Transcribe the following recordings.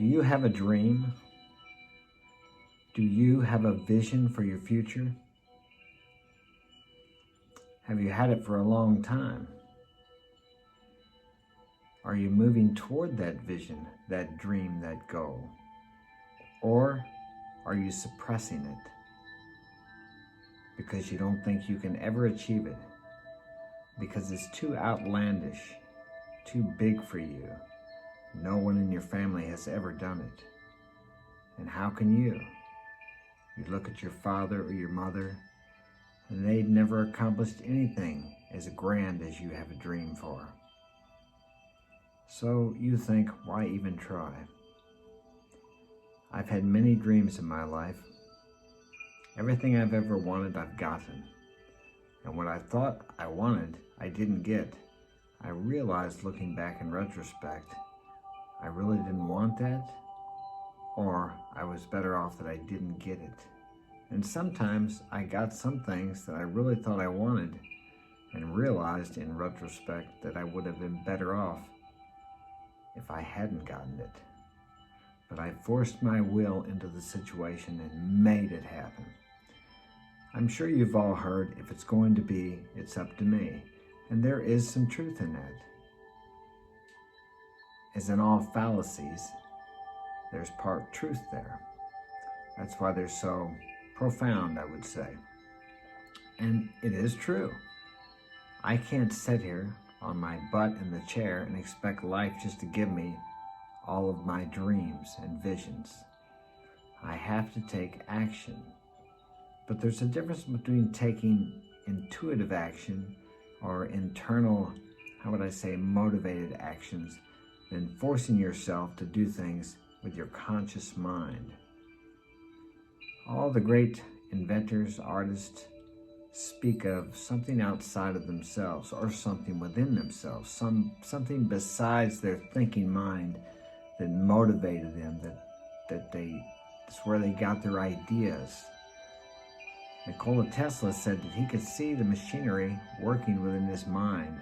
Do you have a dream? Do you have a vision for your future? Have you had it for a long time? Are you moving toward that vision, that dream, that goal? Or are you suppressing it because you don't think you can ever achieve it? Because it's too outlandish, too big for you. No one in your family has ever done it. And how can you? You look at your father or your mother, and they'd never accomplished anything as grand as you have a dream for. So you think, why even try? I've had many dreams in my life. Everything I've ever wanted, I've gotten. And what I thought I wanted, I didn't get. I realized, looking back in retrospect, I really didn't want that, or I was better off that I didn't get it. And sometimes I got some things that I really thought I wanted and realized in retrospect that I would have been better off if I hadn't gotten it. But I forced my will into the situation and made it happen. I'm sure you've all heard, if it's going to be, it's up to me. And there is some truth in that. As in all fallacies, there's part truth there. That's why they're so profound, I would say. And it is true. I can't sit here on my butt in the chair and expect life just to give me all of my dreams and visions. I have to take action. But there's a difference between taking intuitive action or internal, how would I say, motivated actions than forcing yourself to do things with your conscious mind. All the great inventors, artists, speak of something outside of themselves or something within themselves, something besides their thinking mind that motivated them, that's where they got their ideas. Nikola Tesla said that he could see the machinery working within his mind,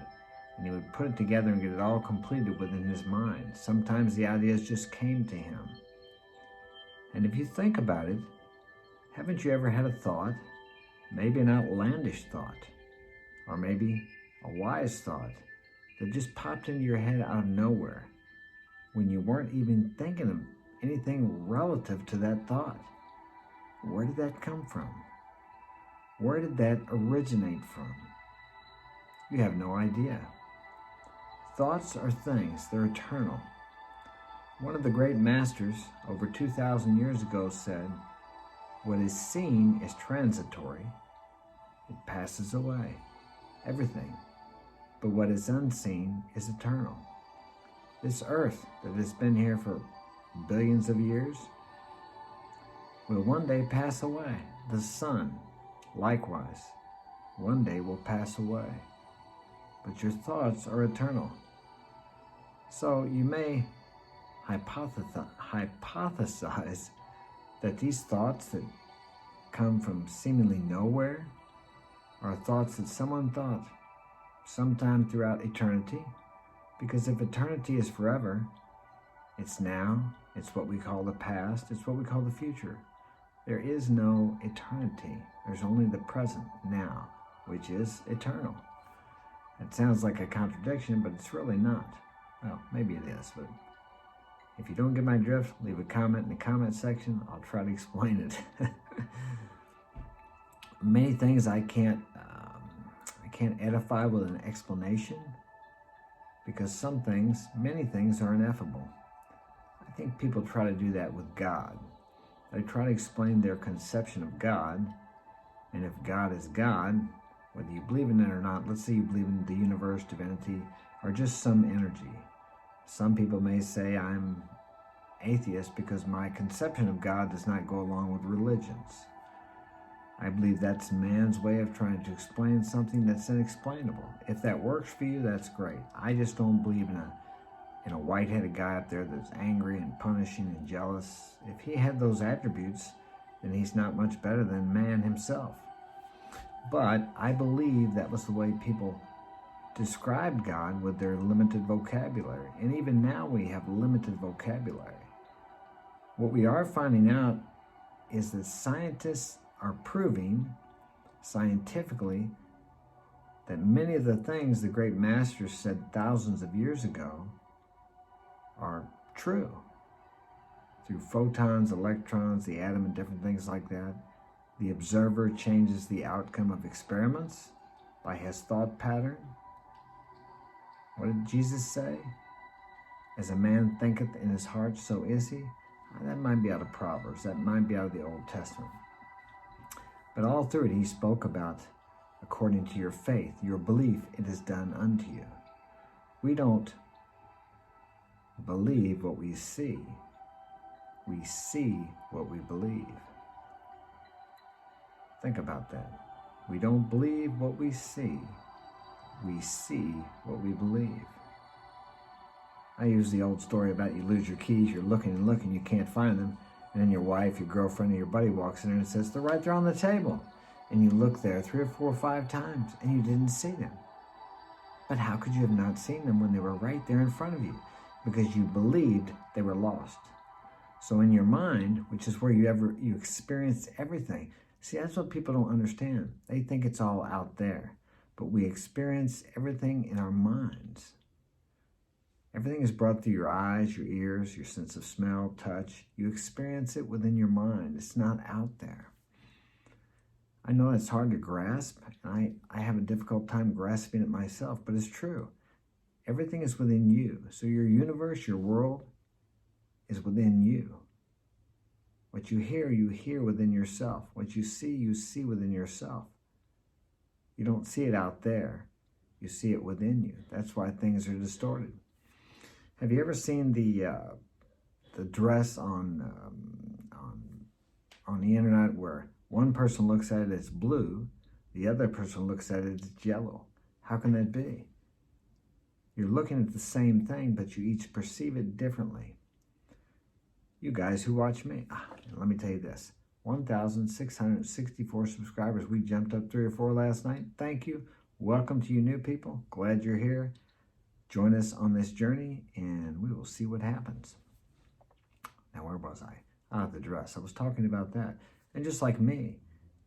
and he would put it together and get it all completed within his mind. Sometimes the ideas just came to him. And if you think about it, haven't you ever had a thought, maybe an outlandish thought, or maybe a wise thought that just popped into your head out of nowhere when you weren't even thinking of anything relative to that thought? Where did that come from? Where did that originate from? You have no idea. Thoughts are things, they're eternal. One of the great masters over 2,000 years ago said, "What is seen is transitory. It passes away, everything. But what is unseen is eternal." This earth that has been here for billions of years will one day pass away. The sun, likewise, one day will pass away. But your thoughts are eternal. So you may hypothesize that these thoughts that come from seemingly nowhere are thoughts that someone thought sometime throughout eternity. Because if eternity is forever, it's now, it's what we call the past, it's what we call the future. There is no eternity. There's only the present now, which is eternal. It sounds like a contradiction, but it's really not. Well, maybe it is, but if you don't get my drift, leave a comment in the comment section. I'll try to explain it. Many things I can't edify with an explanation, because some things, many things are ineffable. I think people try to do that with God. They try to explain their conception of God, and if God is God, whether you believe in it or not, let's say you believe in the universe, divinity, or just some energy. Some people may say I'm atheist because my conception of God does not go along with religions. I believe that's man's way of trying to explain something that's inexplainable. If that works for you, that's great. I just don't believe in a white-headed guy up there that's angry and punishing and jealous. If he had those attributes, then he's not much better than man himself. But I believe that was the way people described God with their limited vocabulary. And even now we have limited vocabulary. What we are finding out is that scientists are proving scientifically that many of the things the great masters said thousands of years ago are true. Through photons, electrons, the atom, and different things like that, the observer changes the outcome of experiments by his thought pattern. What did Jesus say? As a man thinketh in his heart, so is he. That might be out of Proverbs. That might be out of the Old Testament. But all through it, he spoke about, according to your faith, your belief, it is done unto you. We don't believe what we see. We see what we believe. Think about that. We don't believe what we see. We see what we believe. I use the old story about you lose your keys, you're looking and looking, you can't find them, and then your wife, your girlfriend, or your buddy walks in there and says, they're right there on the table. And you look there 3 or 4 or 5 times, and you didn't see them. But how could you have not seen them when they were right there in front of you? Because you believed they were lost. So in your mind, which is where you experience everything. See, that's what people don't understand. They think it's all out there. But we experience everything in our minds. Everything is brought through your eyes, your ears, your sense of smell, touch. You experience it within your mind. It's not out there. I know it's hard to grasp. I have a difficult time grasping it myself, but it's true. Everything is within you. So your universe, your world is within you. What you hear within yourself. What you see within yourself. You don't see it out there. You see it within you. That's why things are distorted. Have you ever seen the dress on the internet where one person looks at it as blue, the other person looks at it as yellow? How can that be? You're looking at the same thing, but you each perceive it differently. You guys who watch me, let me tell you this. 1,664 subscribers. We jumped up 3 or 4 last night. Thank you. Welcome to you new people. Glad you're here. Join us on this journey, and we will see what happens. Now, where was I? The dress. I was talking about that. And just like me,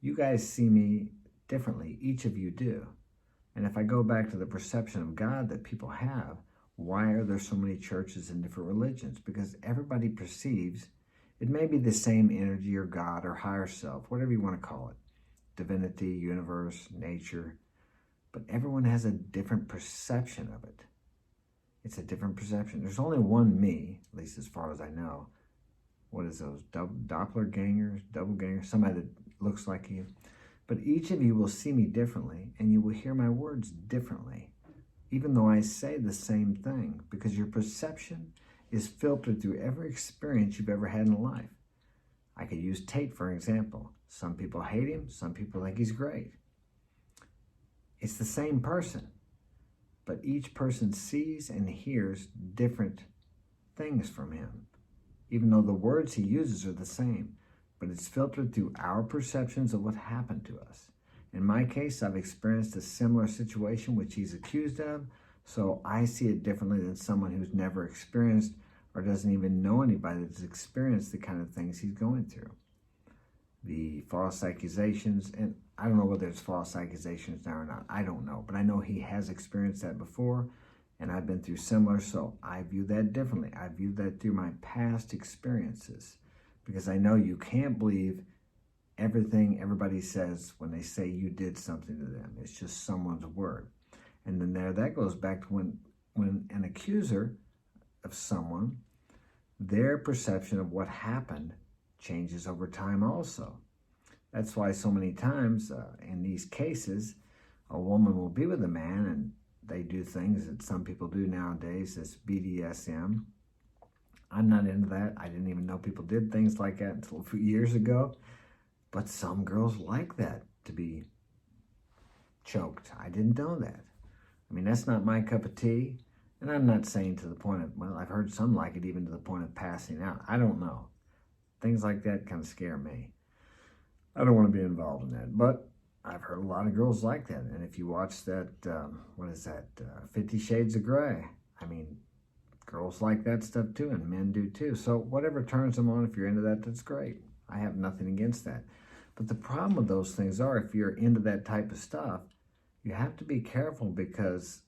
you guys see me differently. Each of you do. And if I go back to the perception of God that people have, why are there so many churches and different religions? Because everybody perceives, it may be the same energy or God or higher self, whatever you want to call it, divinity, universe, nature, but everyone has a different perception of it. It's a different perception. There's only one me, at least as far as I know. What is those? Doppelgangers, double gangers, somebody that looks like you. But each of you will see me differently, and you will hear my words differently, even though I say the same thing, because your perception is filtered through every experience you've ever had in life. I could use Tate for an example. Some people hate him, some people think he's great. It's the same person, but each person sees and hears different things from him, even though the words he uses are the same, but it's filtered through our perceptions of what happened to us. In my case, I've experienced a similar situation which he's accused of, so I see it differently than someone who's never experienced or doesn't even know anybody that's experienced the kind of things he's going through. The false accusations, and I don't know whether it's false accusations now or not. I don't know, but I know he has experienced that before, and I've been through similar, so I view that differently. I view that through my past experiences, because I know you can't believe everything everybody says when they say you did something to them. It's just someone's word. And then that goes back to when an accuser of someone, their perception of what happened changes over time also. That's why so many times in these cases, a woman will be with a man and they do things that some people do nowadays, this BDSM. I'm not into that. I didn't even know people did things like that until a few years ago. But some girls like that, to be choked. I didn't know that. I mean, that's not my cup of tea. And I'm not saying to the point of, well, I've heard some like it even to the point of passing out. I don't know. Things like that kind of scare me. I don't want to be involved in that. But I've heard a lot of girls like that. And if you watch that, 50 Shades of Grey, I mean, Girls like that stuff too, and men do too. So whatever turns them on, if you're into that, that's great. I have nothing against that. But the problem with those things are, if you're into that type of stuff, you have to be careful because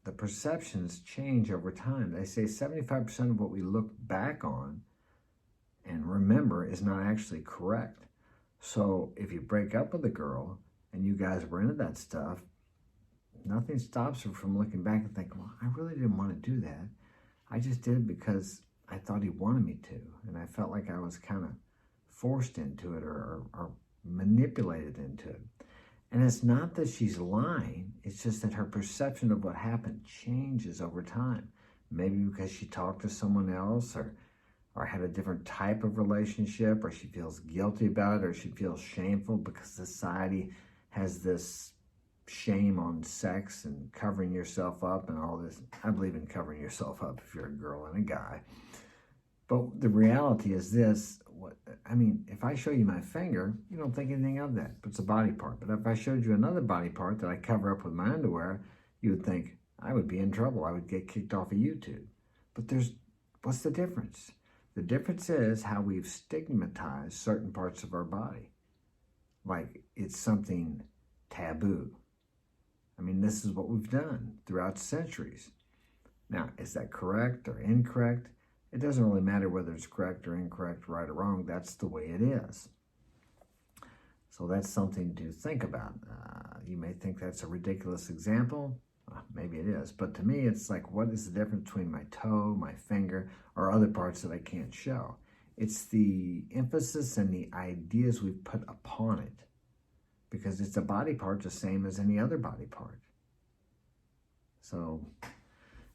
the perceptions change over time. They say 75% of what we look back on and remember is not actually correct. So if you break up with a girl and you guys were into that stuff, nothing stops her from looking back and thinking, well, I really didn't want to do that. I just did it because I thought he wanted me to. And I felt like I was kind of forced into it or manipulated into it. And it's not that she's lying. It's just that her perception of what happened changes over time. Maybe because she talked to someone else or had a different type of relationship, or she feels guilty about it, or she feels shameful because society has this shame on sex and covering yourself up and all this. I believe in covering yourself up if you're a girl and a guy. But the reality is this. If I show you my finger, you don't think anything of that, but it's a body part. But if I showed you another body part that I cover up with my underwear, you would think I would be in trouble. I would get kicked off of YouTube. But what's the difference? The difference is how we've stigmatized certain parts of our body. Like it's something taboo. This is what we've done throughout centuries. Now, is that correct or incorrect? It doesn't really matter whether it's correct or incorrect, right or wrong. That's the way it is. So that's something to think about. You may think that's a ridiculous example. Maybe it is. But to me, it's like, what is the difference between my toe, my finger, or other parts that I can't show? It's the emphasis and the ideas we've put upon it. Because it's a body part the same as any other body part. So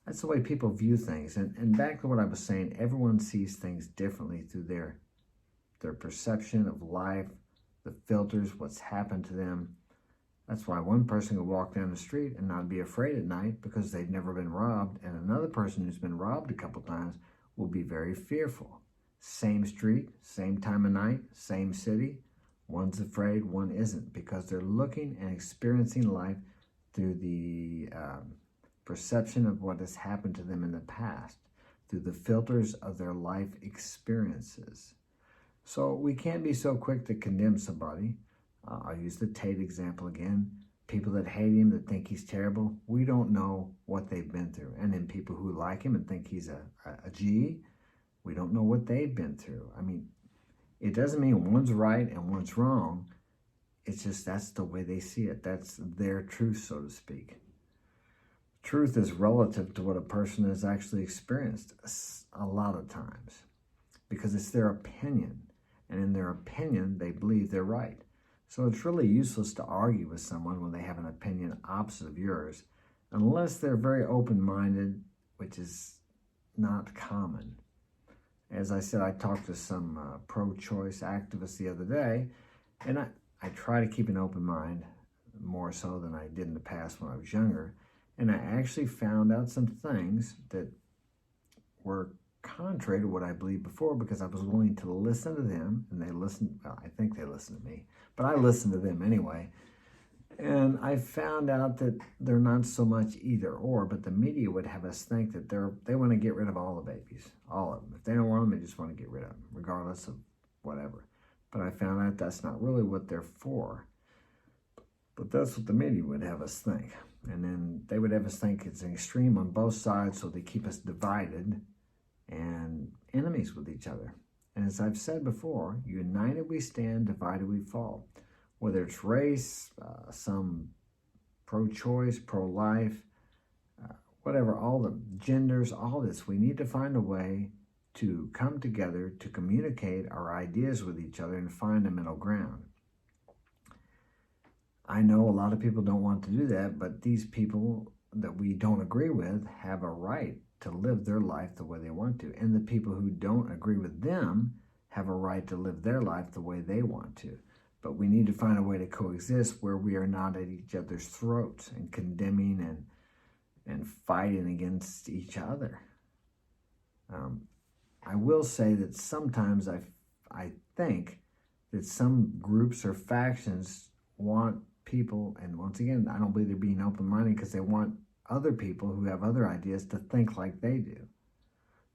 that's the way people view things. And back to what I was saying, everyone sees things differently through their perception of life, the filters, what's happened to them. That's why one person could walk down the street and not be afraid at night because they've never been robbed, and another person who's been robbed a couple times will be very fearful. Same street, same time of night, same city. One's afraid, one isn't, because they're looking and experiencing life through the perception of what has happened to them in the past, through the filters of their life experiences. So we can't be so quick to condemn somebody. I'll use the Tate example again. People that hate him, that think he's terrible, we don't know what they've been through. And then people who like him and think he's a G, we don't know what they've been through. It doesn't mean one's right and one's wrong. It's just that's the way they see it. That's their truth, so to speak. Truth is relative to what a person has actually experienced a lot of times because it's their opinion. And in their opinion, they believe they're right. So it's really useless to argue with someone when they have an opinion opposite of yours, unless they're very open-minded, which is not common. As I said, I talked to some pro-choice activists the other day, and I try to keep an open mind more so than I did in the past when I was younger. And I actually found out some things that were contrary to what I believed before because I was willing to listen to them, and they listened. Well, I think they listened to me, but I listened to them anyway. And I found out that they're not so much either or, but the media would have us think that they want to get rid of all the babies, all of them. If they don't want them, they just want to get rid of them, regardless of whatever. But I found out that's not really what they're for. But that's what the media would have us think. And then they would have us think it's an extreme on both sides, so they keep us divided and enemies with each other. And as I've said before, united we stand, divided we fall. Whether it's race, some pro-choice, pro-life, whatever, all the genders, all this, we need to find a way to come together to communicate our ideas with each other and find a middle ground. I know a lot of people don't want to do that, but these people that we don't agree with have a right to live their life the way they want to. And the people who don't agree with them have a right to live their life the way they want to. But we need to find a way to coexist where we are not at each other's throats and condemning and fighting against each other. I will say that sometimes I think that some groups or factions want people, and once again, I don't believe they're being open-minded because they want other people who have other ideas to think like they do.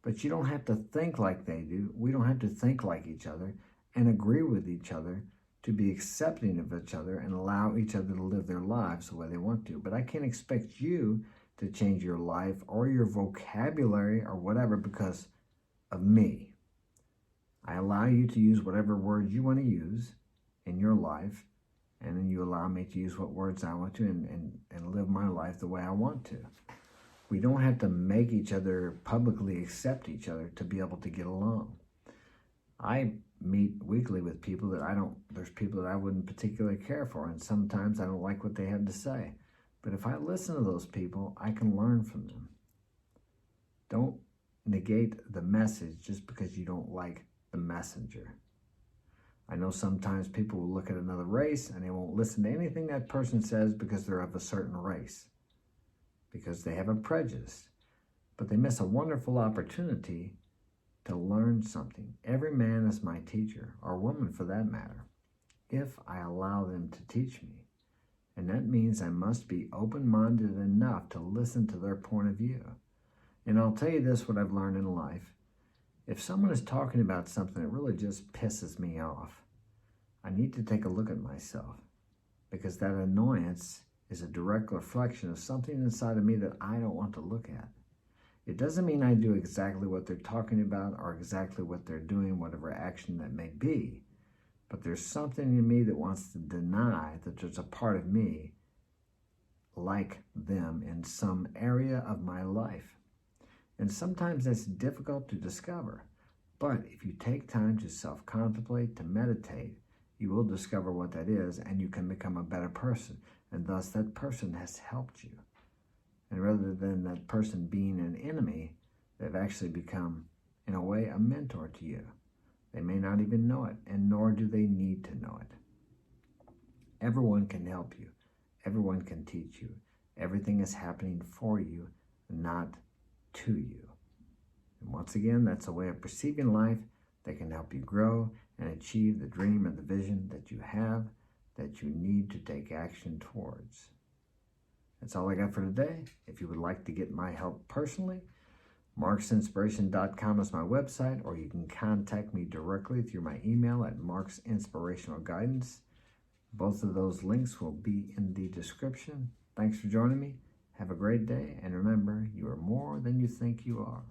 But you don't have to think like they do. We don't have to think like each other and agree with each other to be accepting of each other and allow each other to live their lives the way they want to. But I can't expect you to change your life or your vocabulary or whatever because of me. I allow you to use whatever words you want to use in your life, and then you allow me to use what words I want to and live my life the way I want to. We don't have to make each other publicly accept each other to be able to get along. I meet weekly with people that there's people that I wouldn't particularly care for, and sometimes I don't like what they have to say. But if I listen to those people, I can learn from them. Don't negate the message just because you don't like the messenger. I know sometimes people will look at another race and they won't listen to anything that person says because they're of a certain race, because they have a prejudice. But they miss a wonderful opportunity to learn something. Every man is my teacher, or woman for that matter, if I allow them to teach me. And that means I must be open-minded enough to listen to their point of view. And I'll tell you this, what I've learned in life. If someone is talking about something that really just pisses me off, I need to take a look at myself, because that annoyance is a direct reflection of something inside of me that I don't want to look at. It doesn't mean I do exactly what they're talking about or exactly what they're doing, whatever action that may be. But there's something in me that wants to deny that there's a part of me like them in some area of my life. And sometimes that's difficult to discover. But if you take time to self-contemplate, to meditate, you will discover what that is, and you can become a better person. And thus that person has helped you. And rather than that person being an enemy, they've actually become, in a way, a mentor to you. They may not even know it, and nor do they need to know it. Everyone can help you. Everyone can teach you. Everything is happening for you, not to you. And once again, that's a way of perceiving life that can help you grow and achieve the dream and the vision that you have, that you need to take action towards. That's all I got for today. If you would like to get my help personally, marksinspiration.com is my website, or you can contact me directly through my email at marksinspirationalguidance. Both of those links will be in the description. Thanks for joining me. Have a great day, and remember, you are more than you think you are.